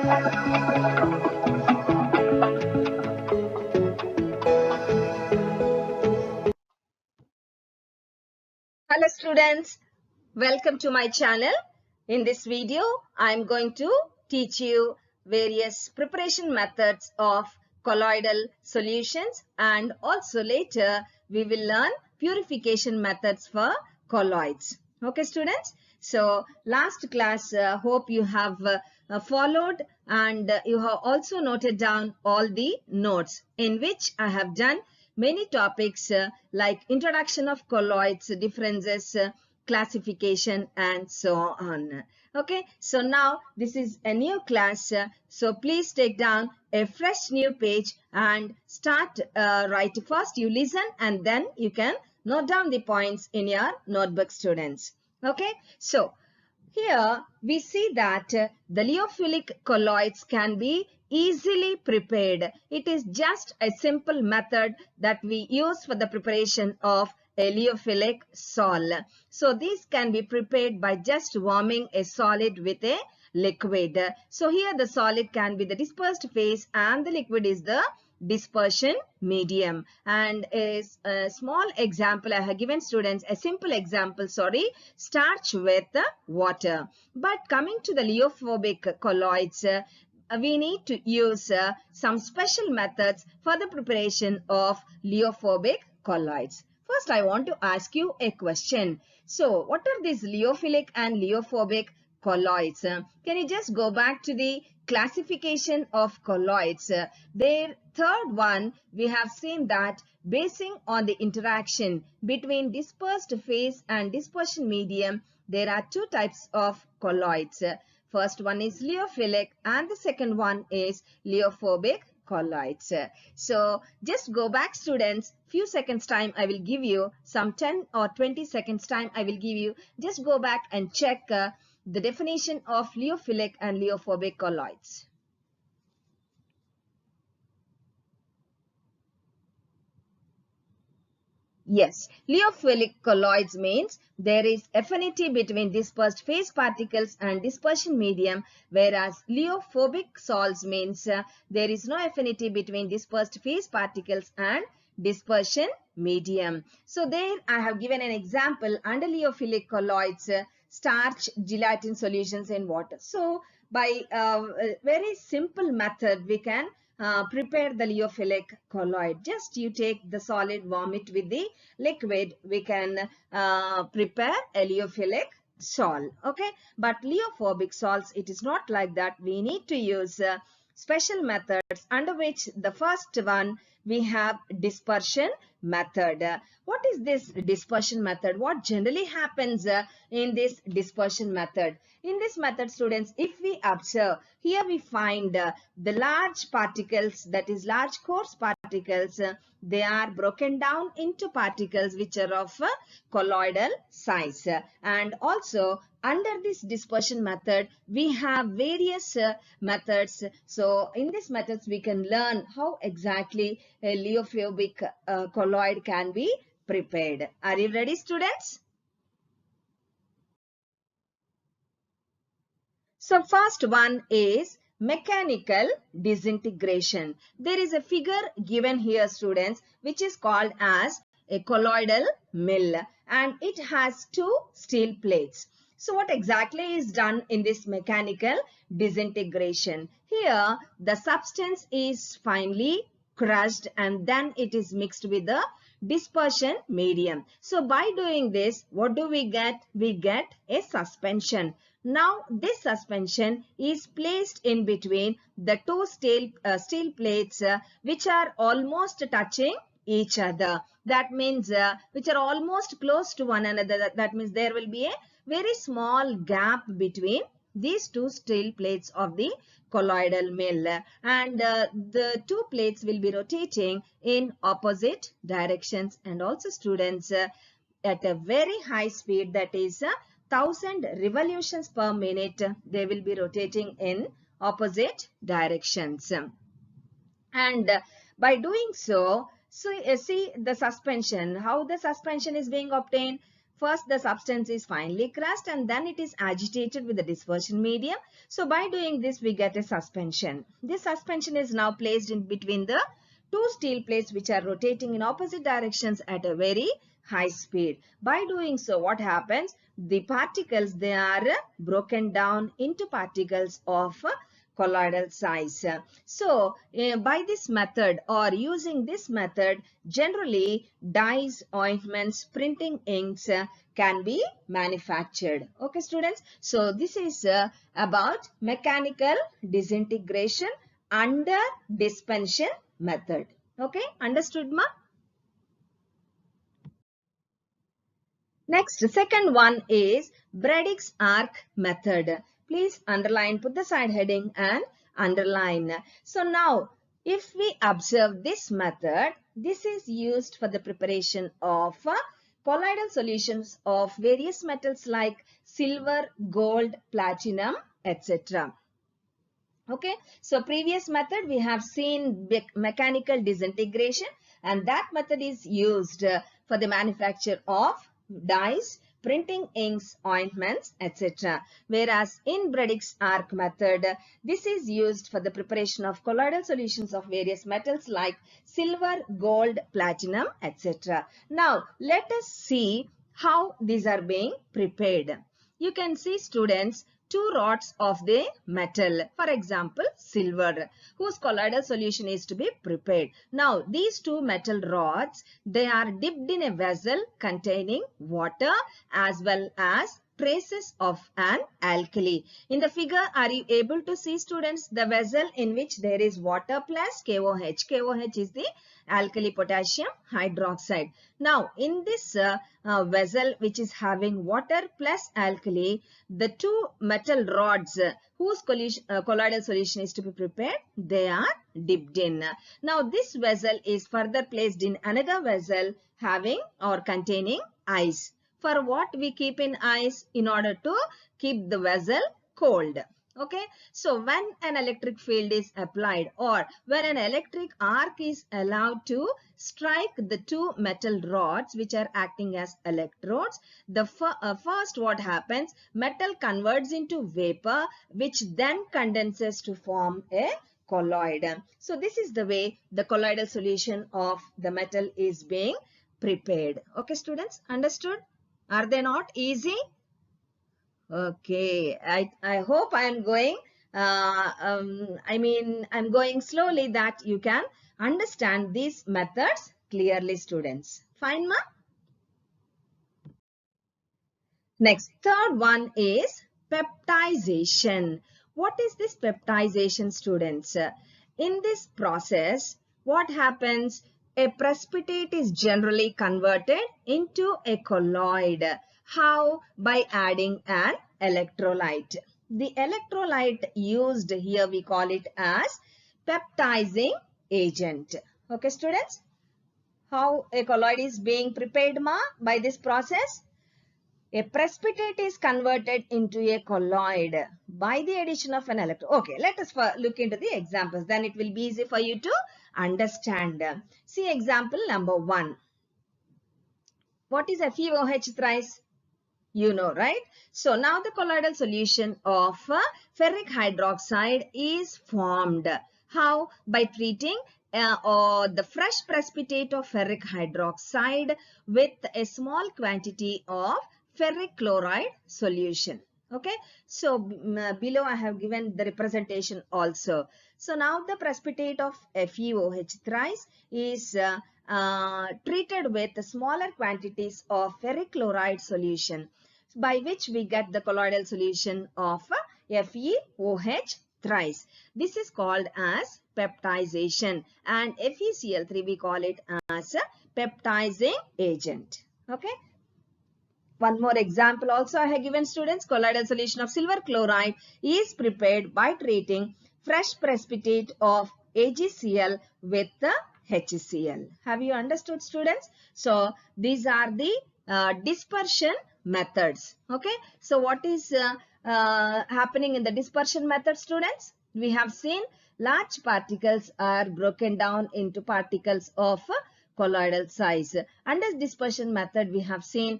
Hello students, welcome to my channel. In this video, I am going to teach you various preparation methods of colloidal solutions, and also later we will learn purification methods for colloids. Okay students, so last class hope you have followed, and you have also noted down all the notes in which I have done many topics like introduction of colloids, differences, classification, and so on. Okay, so now this is a new class, so please take down a fresh new page and start right. First you listen and then you can note down the points in your notebook students. Okay, so here we see that the liofilic colloids can be easily prepared. It is just a simple method that we use for the preparation of a liofilic sol. So these can be prepared by just warming a solid with a liquid. So here the solid can be the dispersed phase and the liquid is the dispersion medium. And a small example I have given students, a simple example, starch with water. But coming to the liophobic colloids, we need to use some special methods for the preparation of liophobic colloids. First, I want to ask you a question. So, what are these liophilic and liophobic colloids? Can you just go back to the classification of colloids? Their third one, we have seen that basing on the interaction between dispersed phase and dispersion medium, there are two types of colloids. First one is liophilic and the second one is liophobic colloids. So just go back students, few seconds time I will give you, some 10 or 20 seconds time I will give you. Just go back and check the definition of liophilic and liophobic colloids. Yes, liophilic colloids means there is affinity between dispersed phase particles and dispersion medium, whereas liophobic sols means there is no affinity between dispersed phase particles and dispersion medium. So there I have given an example under liophilic colloids, starch, gelatin solutions in water. So by a very simple method we can prepare the liophilic colloid. Just you take the solid, warm it with the liquid, we can prepare a liophilic sol. Okay, but liophobic sols, it is not like that. We need to use special methods, under which the first one we have dispersion method. What is this dispersion method? What generally happens in this dispersion method? In this method students, if we observe, here we find the large particles, that is large coarse particles, they are broken down into particles which are of colloidal size. And also under this dispersion method we have various methods. So in these methods we can learn how exactly a liophobic colloid can be prepared. Are you ready students? So first one is mechanical disintegration. There is a figure given here students which is called as a colloidal mill, and it has two steel plates. So what exactly is done in this mechanical disintegration? Here the substance is finely crushed and then it is mixed with the dispersion medium. So by doing this, what do we get? We get a suspension. Now this suspension is placed in between the two steel plates which are almost touching each other. That means which are almost close to one another. That means there will be a very small gap between these two steel plates of the colloidal mill, and the two plates will be rotating in opposite directions, and also students at a very high speed, that is 1000 revolutions per minute, they will be rotating in opposite directions. And by doing so, see the suspension, how the suspension is being obtained. First, the substance is finely crushed and then it is agitated with the dispersion medium. So by doing this, we get a suspension. This suspension is now placed in between the two steel plates which are rotating in opposite directions at a very high speed. By doing so, what happens? The particles, they are broken down into particles of colloidal size. So, by this method or using this method, generally dyes, ointments, printing inks can be manufactured. Okay, students. So, this is about mechanical disintegration under dispersion method. Okay, understood, ma? Next, second one is Bradig's arc method. Please underline, put the side heading and underline. So now, if we observe this method, this is used for the preparation of colloidal solutions of various metals like silver, gold, platinum, etc. Okay, so previous method we have seen mechanical disintegration, and that method is used for the manufacture of dyes, printing inks, ointments, etc. Whereas in Bradig's arc method, this is used for the preparation of colloidal solutions of various metals like silver, gold, platinum, etc. Now, let us see how these are being prepared. You can see, students, two rods of the metal, for example silver, whose colloidal solution is to be prepared. Now these two metal rods, they are dipped in a vessel containing water as well as traces of an alkali. In the figure, are you able to see, students, the vessel in which there is water plus KOH. KOH is the alkali potassium hydroxide. Now in this vessel which is having water plus alkali, the two metal rods whose colloidal solution is to be prepared, they are dipped in. Now this vessel is further placed in another vessel having or containing ice. For what we keep in ice? In order to keep the vessel cold. Okay, so when an electric field is applied or when an electric arc is allowed to strike the two metal rods which are acting as electrodes, the first what happens? Metal converts into vapor which then condenses to form a colloid. So this is the way the colloidal solution of the metal is being prepared. Okay, students, understood? Are they not easy? Okay, I hope I am going, I'm going slowly that you can understand these methods clearly, students. Fine, ma? Next, third one is peptization. What is this peptization, students? In this process, what happens? A precipitate is generally converted into a colloid. How? By adding an electrolyte. The electrolyte used here, we call it as peptizing agent. Okay, students? How a colloid is being prepared, ma, by this process? A precipitate is converted into a colloid by the addition of an electrode. Okay, let us look into the examples. Then it will be easy for you to understand. See example number 1. What is FeOH thrice? You know, right? So now the colloidal solution of ferric hydroxide is formed. How? By treating the fresh precipitate of ferric hydroxide with a small quantity of ferric chloride solution. Okay, so below I have given the representation also. So now the precipitate of FeOH thrice is treated with smaller quantities of ferric chloride solution, by which we get the colloidal solution of FeOH thrice. This is called as peptization, and FeCl3 we call it as a peptizing agent. Okay. One more example also I have given, students. Colloidal solution of silver chloride is prepared by treating fresh precipitate of AgCl with the HCl. Have you understood, students? So these are the dispersion methods. Okay. So what is happening in the dispersion method, students? We have seen large particles are broken down into particles of colloidal size. Under dispersion method, we have seen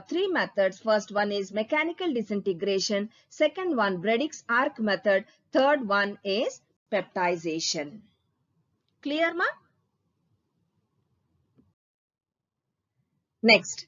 three methods. First one is mechanical disintegration. Second one, Bradig's arc method. Third one is peptization. Clear, ma? Next,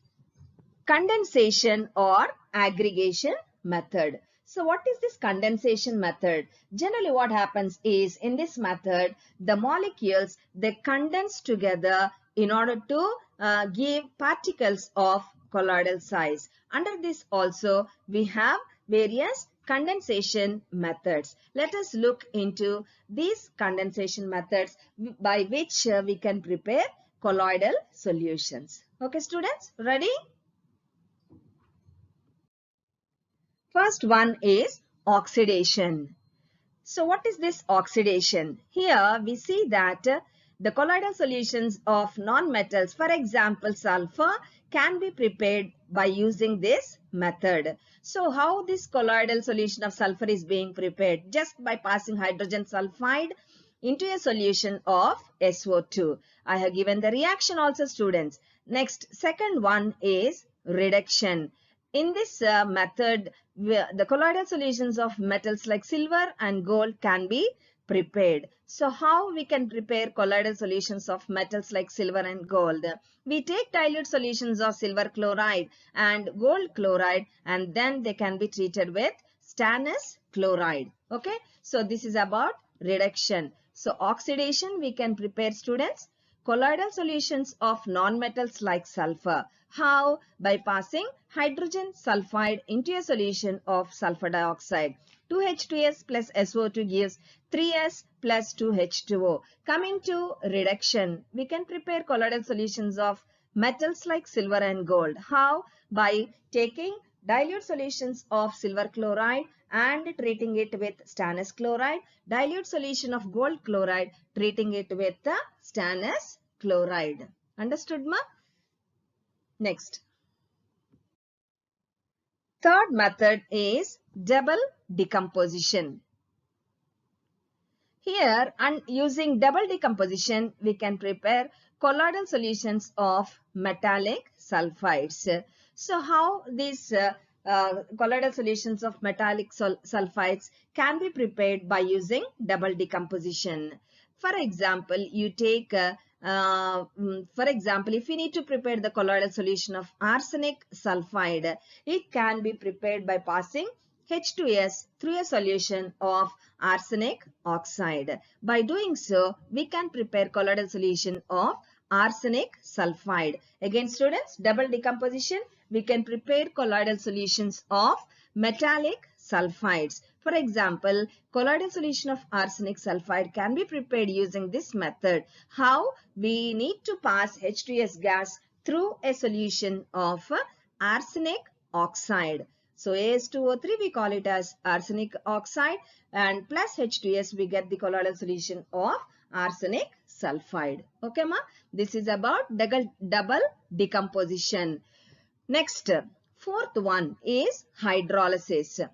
condensation or aggregation method. So what is this condensation method? Generally what happens is, in this method, the molecules, they condense together in order to give particles of colloidal size. Under this also we have various condensation methods. Let us look into these condensation methods by which we can prepare colloidal solutions. Okay students, ready? First one is oxidation. So what is this oxidation? Here we see that the colloidal solutions of non-metals, for example sulfur, can be prepared by using this method. So how this colloidal solution of sulfur is being prepared? Just by passing hydrogen sulfide into a solution of SO2. I have given the reaction also, students. Next, second one is reduction. In this method, the colloidal solutions of metals like silver and gold can be prepared. So how we can prepare colloidal solutions of metals like silver and gold? We take dilute solutions of silver chloride and gold chloride, and then they can be treated with stannous chloride. Okay, so this is about reduction. So oxidation, we can prepare, students, colloidal solutions of non-metals like sulfur. How? By passing hydrogen sulfide into a solution of sulfur dioxide. 2H2S plus SO2 gives 3S plus 2H2O. Coming to reduction, we can prepare colloidal solutions of metals like silver and gold. How? By taking dilute solutions of silver chloride and treating it with stannous chloride. Dilute solution of gold chloride, treating it with the stannous chloride. Understood, ma? Next. Third method is double decomposition. Here, and using double decomposition, we can prepare colloidal solutions of metallic sulfides. So how these colloidal solutions of metallic sulfides can be prepared by using double decomposition? For example, you take for example, if you need to prepare the colloidal solution of arsenic sulfide, it can be prepared by passing H2S through a solution of arsenic oxide. By doing so, we can prepare colloidal solution of arsenic sulfide. Again, students, double decomposition, we can prepare colloidal solutions of metallic sulfides. For example, colloidal solution of arsenic sulfide can be prepared using this method. How? We need to pass H2S gas through a solution of arsenic oxide. So As2O3, we call it as arsenic oxide, and plus H2S, we get the colloidal solution of arsenic sulfide. Okay, ma? This is about double decomposition. Next, fourth one is hydrolysis.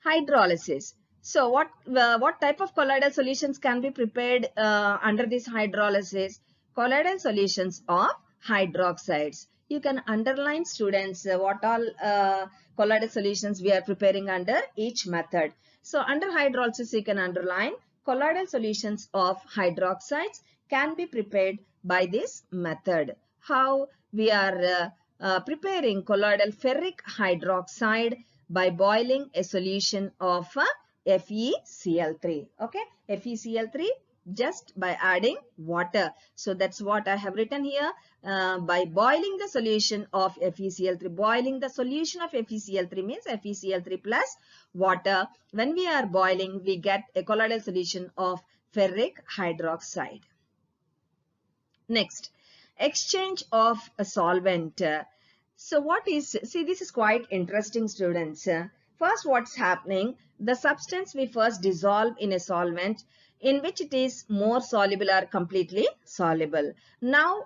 Hydrolysis. So what type of colloidal solutions can be prepared under this hydrolysis? Colloidal solutions of hydroxides. You can underline, students, what all colloidal solutions we are preparing under each method. So under hydrolysis, you can underline colloidal solutions of hydroxides can be prepared by this method. How? We are preparing colloidal ferric hydroxide by boiling a solution of FeCl3. Okay, FeCl3 just by adding water. So that's what I have written here. By boiling the solution of FeCl3, boiling the solution of FeCl3 means FeCl3 plus water. When we are boiling, we get a colloidal solution of ferric hydroxide. Next, exchange of a solvent. So what is, see, this is quite interesting, students. First, what's happening? The substance we first dissolve in a solvent in which it is more soluble or completely soluble. Now,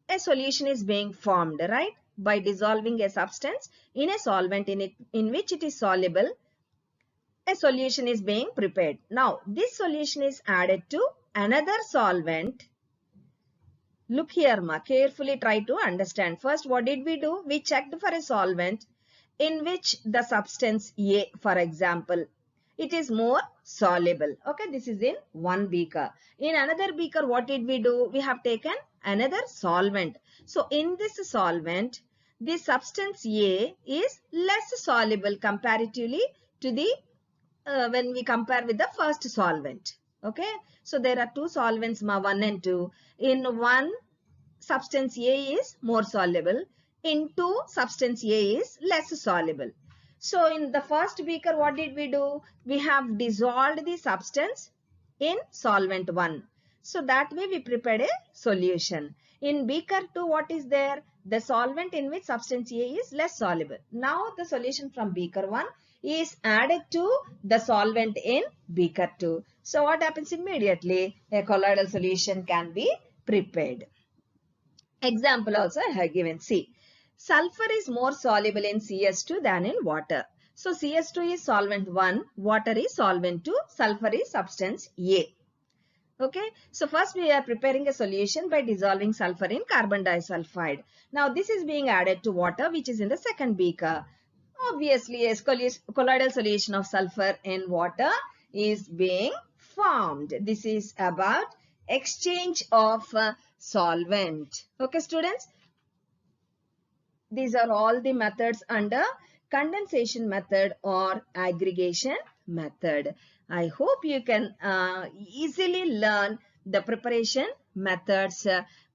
a solution is being formed, right? By dissolving a substance in a solvent in which it is soluble, a solution is being prepared. Now, this solution is added to another solvent Look here, ma, carefully try to understand. First, what did we do? We checked for a solvent in which the substance A, for example, it is more soluble. Okay, this is in one beaker. In another beaker, what did we do? We have taken another solvent. So, in this solvent, the substance A is less soluble comparatively to the when we compare with the first solvent. Okay, so there are two solvents, ma, 1 and 2. In one, substance A is more soluble. In 2, substance A is less soluble. So in the first beaker, what did we do? We have dissolved the substance in solvent 1. So that way we prepared a solution. In beaker 2, what is there? The solvent in which substance A is less soluble. Now the solution from beaker 1 is added to the solvent in beaker 2. So what happens immediately? A colloidal solution can be prepared. Example also I have given. See, sulfur is more soluble in CS2 than in water. So CS2 is solvent 1, water is solvent 2, sulfur is substance A. Okay, so first we are preparing a solution by dissolving sulfur in carbon disulfide. Now this is being added to water, which is in the second beaker. Obviously, a colloidal solution of sulfur in water is being formed. This is about exchange of solvent. Okay, students, these are all the methods under condensation method or aggregation method. I hope you can easily learn the preparation methods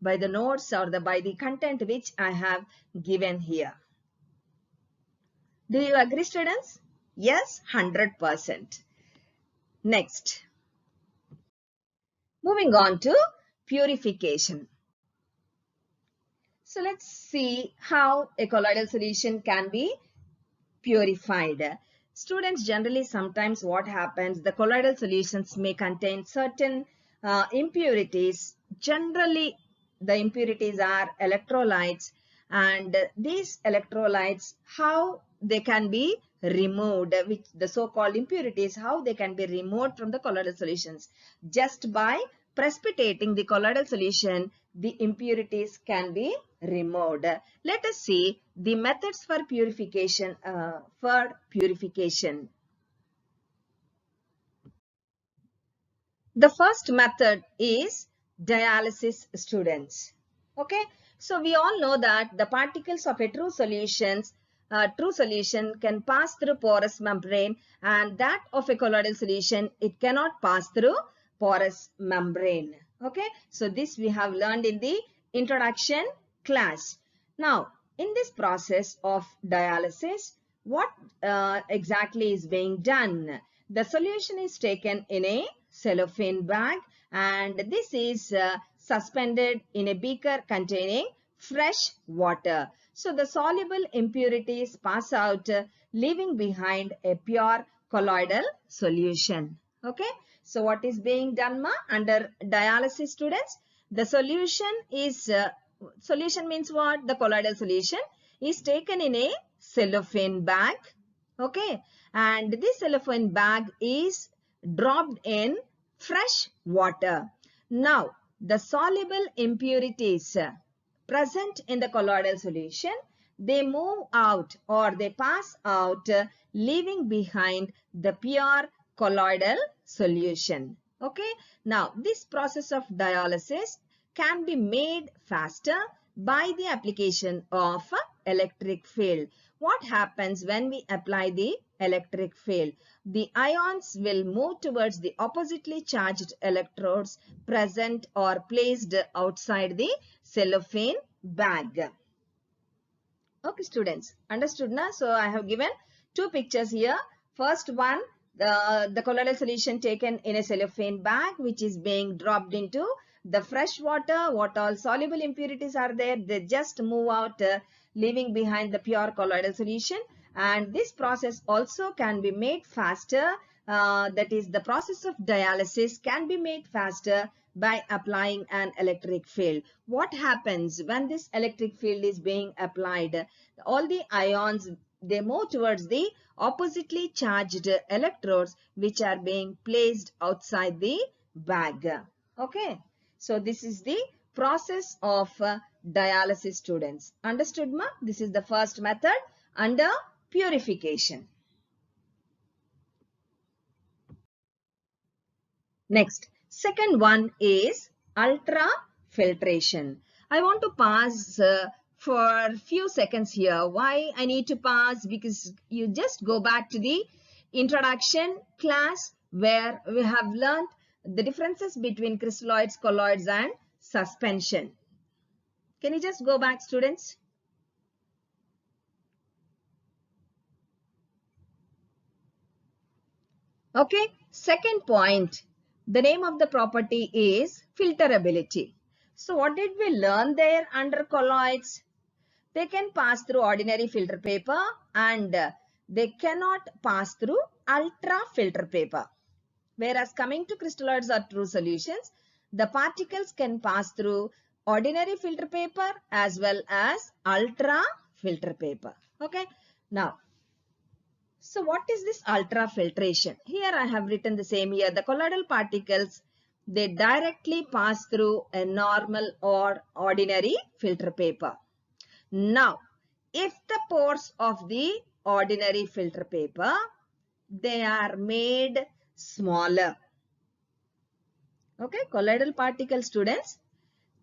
by the notes or by the content which I have given here. Do you agree, students? Yes, 100%. Next, moving on to purification. So let's see how a colloidal solution can be purified. Students, generally sometimes what happens, the colloidal solutions may contain certain impurities. Generally, the impurities are electrolytes, and these electrolytes, how they can be removed, which the so-called impurities, how they can be removed from the colloidal solutions. Just by precipitating the colloidal solution, the impurities can be removed. Let us see the methods for purification. The first method is dialysis, students. Okay, so we all know that the particles of a true solution can pass through porous membrane, and that of a colloidal solution, it cannot pass through porous membrane. Okay, so this we have learned in the introduction class. Now, in this process of dialysis, what exactly is being done? The solution is taken in a cellophane bag, and this is suspended in a beaker containing fresh water. So the soluble impurities pass out, leaving behind a pure colloidal solution. Okay, so what is being done, ma, under dialysis, students? The solution is solution means what? The colloidal solution is taken in a cellophane bag. Okay, and this cellophane bag is dropped in fresh water. Now, the soluble impurities present in the colloidal solution, they move out or they pass out, leaving behind the pure colloidal solution. Okay, now this process of dialysis can be made faster by the application of electric field. What happens when we apply the electric field? The ions will move towards the oppositely charged electrodes present or placed outside the cellophane bag. Okay, students, understood now? So I have given two pictures here. First one, the colloidal solution taken in a cellophane bag, which is being dropped into the fresh water. What all soluble impurities are there, they just move out, leaving behind the pure colloidal solution. And this process also can be made faster. That is, the process of dialysis can be made faster by applying an electric field. What happens when this electric field is being applied? All the ions, they move towards the oppositely charged electrodes which are being placed outside the bag. Okay, so this is the process of dialysis, students. Understood, ma? This is the first method under purification. Next, second one is ultrafiltration. I want to pause for a few seconds here. Why I need to pause? Because you just go back to the introduction class where we have learned the differences between crystalloids, colloids and suspension. Can you just go back, students? Okay, second point. The name of the property is filterability. So what did we learn there under colloids? They can pass through ordinary filter paper and they cannot pass through ultra filter paper. Whereas coming to crystalloids or true solutions, the particles can pass through ordinary filter paper as well as ultra filter paper. Okay. Now, so what is this ultrafiltration? Here I have written the same here. The colloidal particles, they directly pass through a normal or ordinary filter paper. Now, if the pores of the ordinary filter paper, they are made smaller. Okay, colloidal particle, students,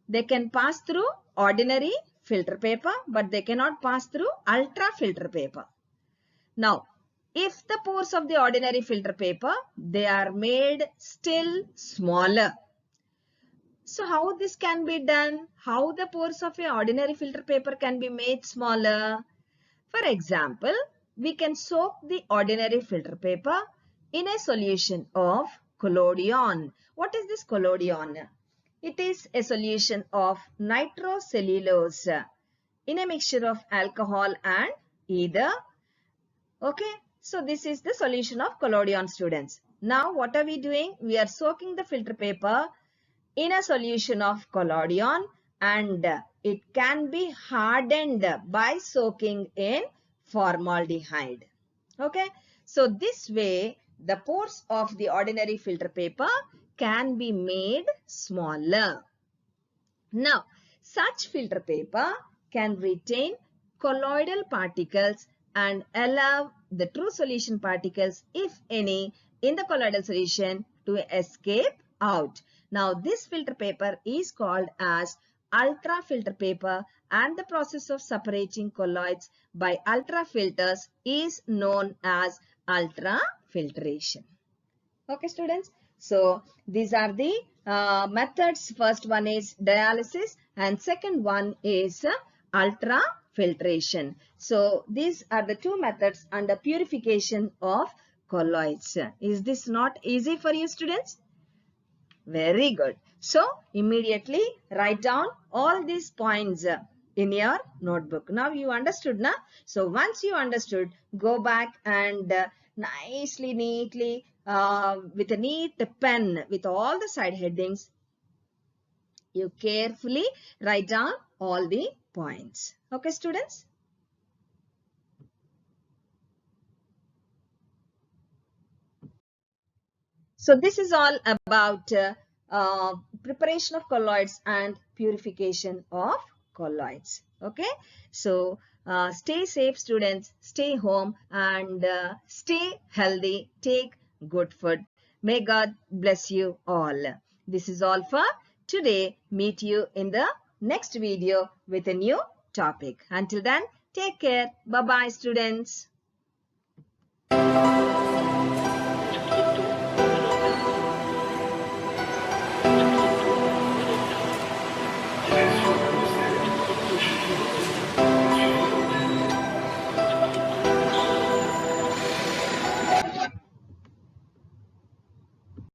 they can pass through ordinary filter paper, but they cannot pass through ultra filter paper. Now, if the pores of the ordinary filter paper, they are made still smaller. So how this can be done? How the pores of an ordinary filter paper can be made smaller? For example, we can soak the ordinary filter paper in a solution of collodion. What is this collodion? It is a solution of nitrocellulose in a mixture of alcohol and ether. Okay, so this is the solution of collodion, students. Now what are we doing? We are soaking the filter paper in a solution of collodion and it can be hardened by soaking in formaldehyde. Okay, so this way the pores of the ordinary filter paper can be made smaller. Now, such filter paper can retain colloidal particles and allow the true solution particles, if any, in the colloidal solution to escape out. Now, this filter paper is called as ultrafilter paper and the process of separating colloids by ultrafilters is known as ultrafiltration. Okay, students. So, these are the methods. First one is dialysis and second one is ultrafiltration. So, these are the two methods under purification of colloids. Is this not easy for you, students? Very good. So, immediately write down all these points in your notebook. Now, you understood, na? So, once you understood, go back and nicely, neatly, with a neat pen with all the side headings, you carefully write down all the points. Okay, students? So this is all about preparation of colloids and purification of colloids. Okay, so stay safe, students, stay home and stay healthy, take good food. May God bless you all. This is all for today. Meet you in the next video with a new topic. Until then, take care. Bye-bye, students.